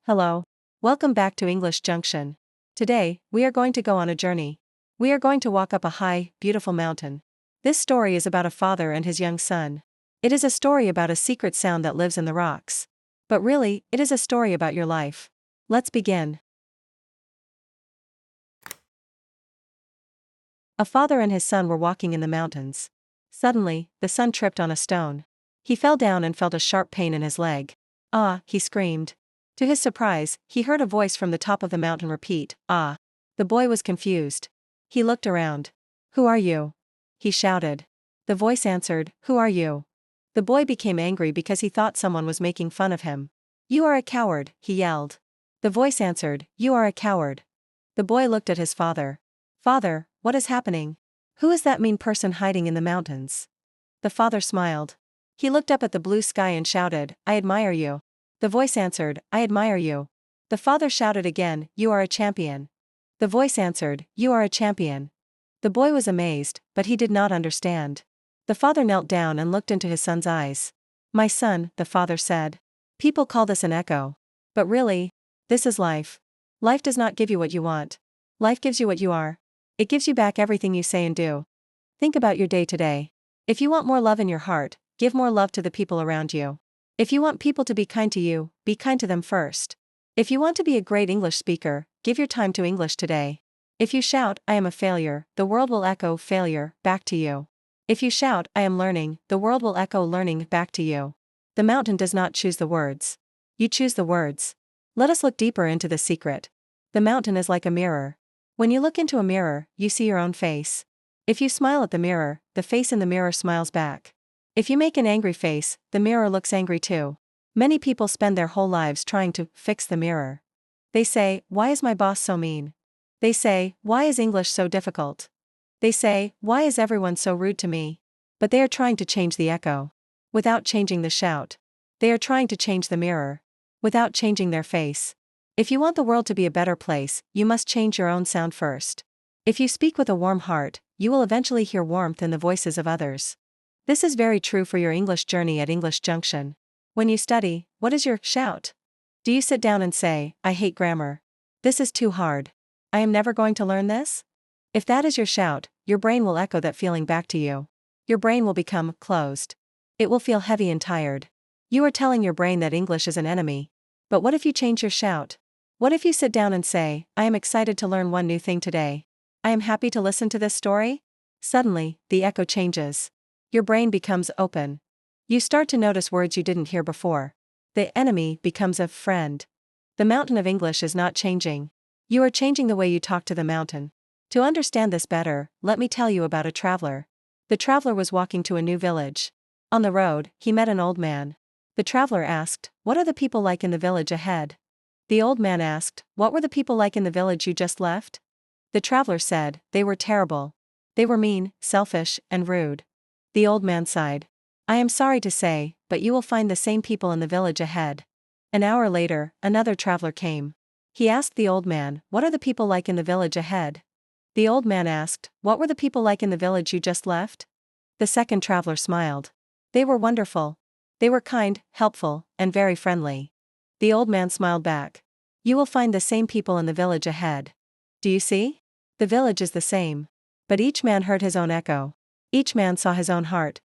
Hello. Welcome back to English Junction. Today, we are going to go on a journey. We are going to walk up a high, beautiful mountain. This story is about a father and his young son. It is a story about a secret sound that lives in the rocks. But really, it is a story about your life. Let's begin. A father and his son were walking in the mountains. Suddenly, the son tripped on a stone. He fell down and felt a sharp pain in his leg. "Ah!" he screamed. To his surprise, he heard a voice from the top of the mountain repeat, "Ah!" The boy was confused. He looked around. "Who are you?" he shouted. The voice answered, "Who are you?" The boy became angry because he thought someone was making fun of him. "You are a coward," he yelled. The voice answered, "You are a coward." The boy looked at his father. "Father, what is happening? Who is that mean person hiding in the mountains?" The father smiled. He looked up at the blue sky and shouted, "I admire you." The voice answered, "I admire you." The father shouted again, "You are a champion." The voice answered, "You are a champion." The boy was amazed, but he did not understand. The father knelt down and looked into his son's eyes. "My son," the father said. "People call this an echo. But really, this is life. Life does not give you what you want. Life gives you what you are. It gives you back everything you say and do. Think about your day today. If you want more love in your heart, give more love to the people around you. If you want people to be kind to you, be kind to them first. If you want to be a great English speaker, give your time to English today. If you shout, 'I am a failure,' the world will echo failure back to you. If you shout, 'I am learning,' the world will echo learning back to you. The mountain does not choose the words. You choose the words. Let us look deeper into the secret. The mountain is like a mirror. When you look into a mirror, you see your own face. If you smile at the mirror, the face in the mirror smiles back. If you make an angry face, the mirror looks angry too. Many people spend their whole lives trying to fix the mirror. They say, "Why is my boss so mean?" They say, "Why is English so difficult?" They say, "Why is everyone so rude to me?" But they are trying to change the echo. Without changing the shout. They are trying to change the mirror. Without changing their face. If you want the world to be a better place, you must change your own sound first. If you speak with a warm heart, you will eventually hear warmth in the voices of others. This is very true for your English journey at English Junction. When you study, what is your shout? Do you sit down and say, "I hate grammar. This is too hard. I am never going to learn this"? If that is your shout, your brain will echo that feeling back to you. Your brain will become closed. It will feel heavy and tired. You are telling your brain that English is an enemy. But what if you change your shout? What if you sit down and say, "I am excited to learn one new thing today. I am happy to listen to this story"? Suddenly, the echo changes. Your brain becomes open. You start to notice words you didn't hear before. The enemy becomes a friend. The mountain of English is not changing. You are changing the way you talk to the mountain. To understand this better, let me tell you about a traveler. The traveler was walking to a new village. On the road, he met an old man. The traveler asked, "What are the people like in the village ahead?" The old man asked, "What were the people like in the village you just left?" The traveler said, "They were terrible. They were mean, selfish, and rude." The old man sighed. "I am sorry to say, but you will find the same people in the village ahead." An hour later, another traveler came. He asked the old man, "What are the people like in the village ahead?" The old man asked, "What were the people like in the village you just left?" The second traveler smiled. "They were wonderful. They were kind, helpful, and very friendly." The old man smiled back. "You will find the same people in the village ahead." Do you see? The village is the same. But each man heard his own echo. Each man saw his own heart.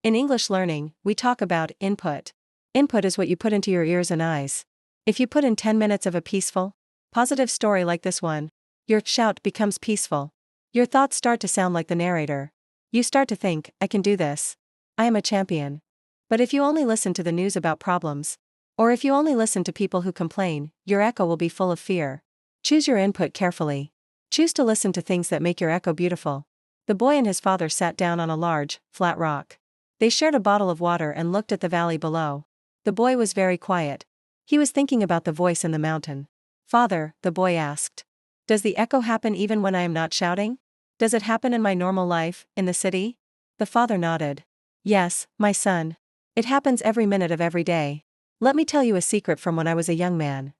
In English learning, we talk about input. Input is what you put into your ears and eyes. If you put in 10 minutes of a peaceful, positive story like this one, your shout becomes peaceful. Your thoughts start to sound like the narrator. You start to think, "I can do this. I am a champion." But if you only listen to the news about problems, or if you only listen to people who complain, your echo will be full of fear. Choose your input carefully. Choose to listen to things that make your echo beautiful. The boy and his father sat down on a large, flat rock. They shared a bottle of water and looked at the valley below. The boy was very quiet. He was thinking about the voice in the mountain. "Father," the boy asked, "does the echo happen even when I am not shouting? Does it happen in my normal life, in the city?" The father nodded. "Yes, my son. It happens every minute of every day. Let me tell you a secret from when I was a young man.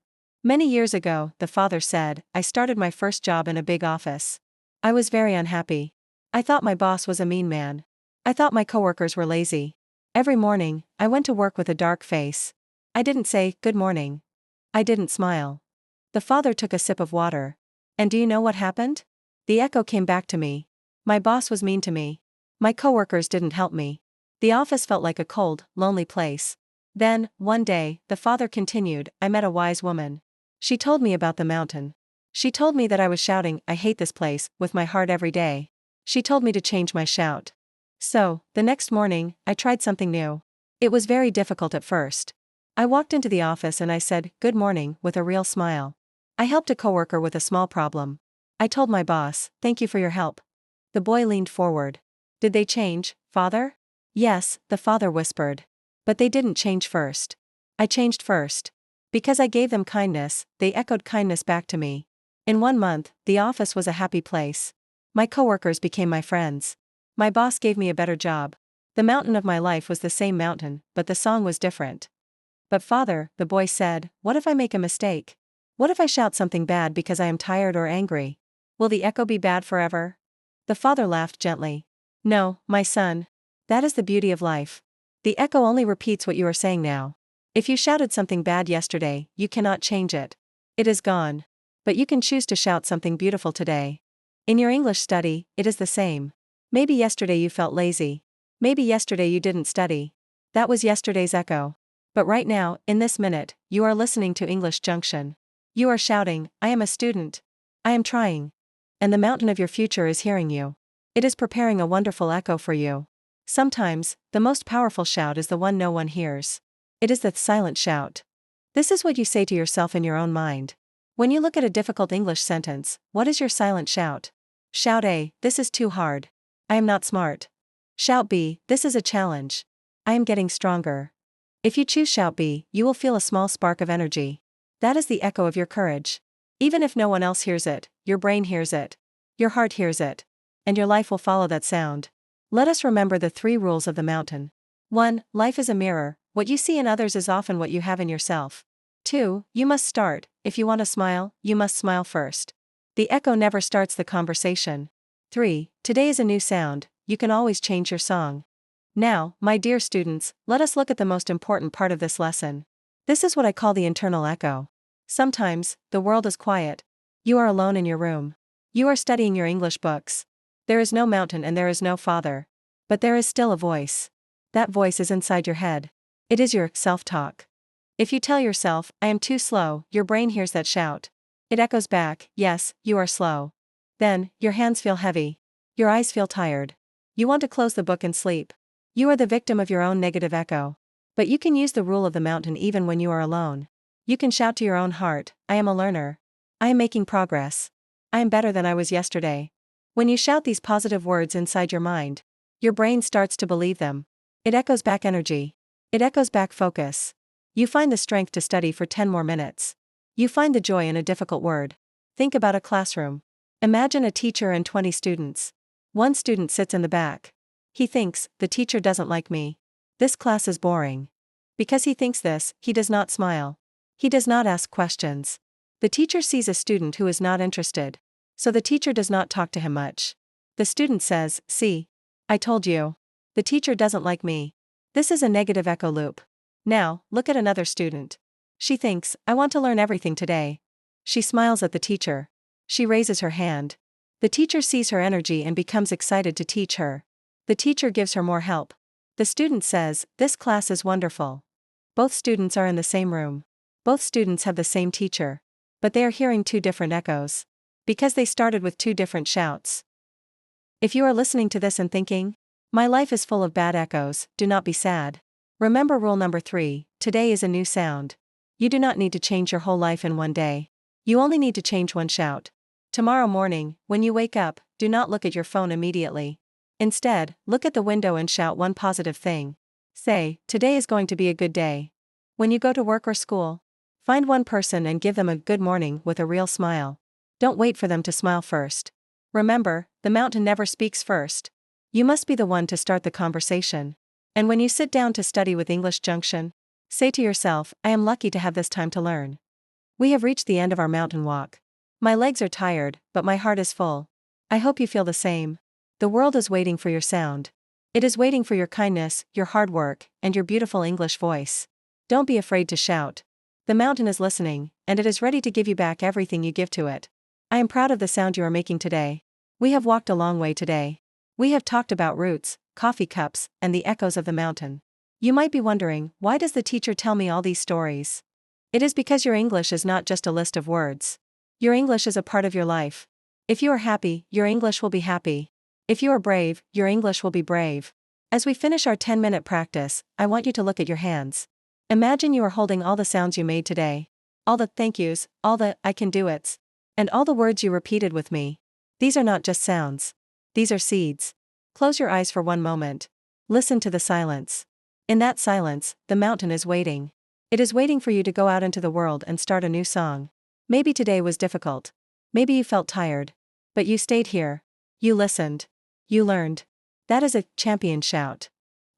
Many years ago," the father said, "I started my first job in a big office. I was very unhappy. I thought my boss was a mean man. I thought my coworkers were lazy. Every morning, I went to work with a dark face. I didn't say, 'Good morning.' I didn't smile. The father took a sip of water. And do you know what happened? The echo came back to me. My boss was mean to me. My coworkers didn't help me. The office felt like a cold, lonely place. Then, one day, the father continued, I met a wise woman. She told me about the mountain. She told me that I was shouting, I hate this place, with my heart every day. She told me to change my shout. So, the next morning, I tried something new. It was very difficult at first. I walked into the office and I said, good morning, with a real smile. I helped a coworker with a small problem. I told my boss, thank you for your help. The boy leaned forward. Did they change, father? Yes, the father whispered. But they didn't change first. I changed first. Because I gave them kindness, they echoed kindness back to me. In 1 month, the office was a happy place. My coworkers became my friends. My boss gave me a better job. The mountain of my life was the same mountain, but the song was different. But father, the boy said, what if I make a mistake? What if I shout something bad because I am tired or angry? Will the echo be bad forever? The father laughed gently. No, my son. That is the beauty of life. The echo only repeats what you are saying now. If you shouted something bad yesterday, you cannot change it. It is gone. But you can choose to shout something beautiful today. In your English study, it is the same. Maybe yesterday you felt lazy. Maybe yesterday you didn't study. That was yesterday's echo. But right now, in this minute, you are listening to English Junction. You are shouting, I am a student. I am trying. And the mountain of your future is hearing you. It is preparing a wonderful echo for you. Sometimes, the most powerful shout is the one no one hears. It is the silent shout. This is what you say to yourself in your own mind. When you look at a difficult English sentence, what is your silent shout? Shout A, this is too hard. I am not smart. Shout B, this is a challenge. I am getting stronger. If you choose shout B, you will feel a small spark of energy. That is the echo of your courage. Even if no one else hears it, your brain hears it. Your heart hears it. And your life will follow that sound. Let us remember the 3 rules of the mountain. 1. Life is a mirror. What you see in others is often what you have in yourself. 2. You must start. If you want to smile, you must smile first. The echo never starts the conversation. 3. Today is a new sound. You can always change your song. Now, my dear students, let us look at the most important part of this lesson. This is what I call the internal echo. Sometimes, the world is quiet. You are alone in your room. You are studying your English books. There is no mountain and there is no father. But there is still a voice. That voice is inside your head. It is your self-talk. If you tell yourself, I am too slow, your brain hears that shout. It echoes back, yes, you are slow. Then, your hands feel heavy. Your eyes feel tired. You want to close the book and sleep. You are the victim of your own negative echo. But you can use the rule of the mountain even when you are alone. You can shout to your own heart, I am a learner. I am making progress. I am better than I was yesterday. When you shout these positive words inside your mind, your brain starts to believe them. It echoes back energy. It echoes back focus. You find the strength to study for 10 more minutes. You find the joy in a difficult word. Think about a classroom. Imagine a teacher and 20 students. One student sits in the back. He thinks, the teacher doesn't like me. This class is boring. Because he thinks this, he does not smile. He does not ask questions. The teacher sees a student who is not interested. So the teacher does not talk to him much. The student says, see. I told you. The teacher doesn't like me. This is a negative echo loop. Now, look at another student. She thinks, I want to learn everything today. She smiles at the teacher. She raises her hand. The teacher sees her energy and becomes excited to teach her. The teacher gives her more help. The student says, this class is wonderful. Both students are in the same room. Both students have the same teacher. But they are hearing 2 different echoes. Because they started with 2 different shouts. If you are listening to this and thinking, my life is full of bad echoes, do not be sad. Remember rule number 3, today is a new sound. You do not need to change your whole life in one day. You only need to change one shout. Tomorrow morning, when you wake up, do not look at your phone immediately. Instead, look at the window and shout one positive thing. Say, today is going to be a good day. When you go to work or school, find one person and give them a good morning with a real smile. Don't wait for them to smile first. Remember, the mountain never speaks first. You must be the one to start the conversation. And when you sit down to study with English Junction, say to yourself, I am lucky to have this time to learn. We have reached the end of our mountain walk. My legs are tired, but my heart is full. I hope you feel the same. The world is waiting for your sound. It is waiting for your kindness, your hard work, and your beautiful English voice. Don't be afraid to shout. The mountain is listening, and it is ready to give you back everything you give to it. I am proud of the sound you are making today. We have walked a long way today. We have talked about roots, coffee cups, and the echoes of the mountain. You might be wondering, why does the teacher tell me all these stories? It is because your English is not just a list of words. Your English is a part of your life. If you are happy, your English will be happy. If you are brave, your English will be brave. As we finish our 10-minute practice, I want you to look at your hands. Imagine you are holding all the sounds you made today. All the thank yous, all the I can do it's, and all the words you repeated with me. These are not just sounds. These are seeds. Close your eyes for one moment. Listen to the silence. In that silence, the mountain is waiting. It is waiting for you to go out into the world and start a new song. Maybe today was difficult. Maybe you felt tired. But you stayed here. You listened. You learned. That is a champion shout.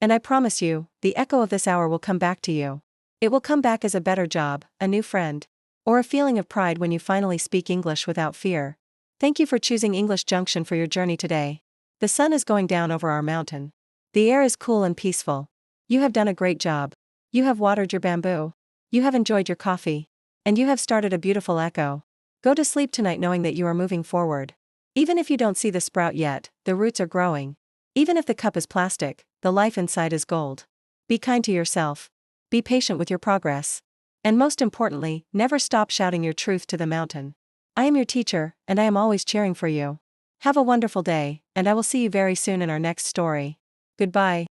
And I promise you, the echo of this hour will come back to you. It will come back as a better job, a new friend, or a feeling of pride when you finally speak English without fear. Thank you for choosing English Junction for your journey today. The sun is going down over our mountain. The air is cool and peaceful. You have done a great job. You have watered your bamboo. You have enjoyed your coffee. And you have started a beautiful echo. Go to sleep tonight knowing that you are moving forward. Even if you don't see the sprout yet, the roots are growing. Even if the cup is plastic, the life inside is gold. Be kind to yourself. Be patient with your progress. And most importantly, never stop shouting your truth to the mountain. I am your teacher, and I am always cheering for you. Have a wonderful day, and I will see you very soon in our next story. Goodbye.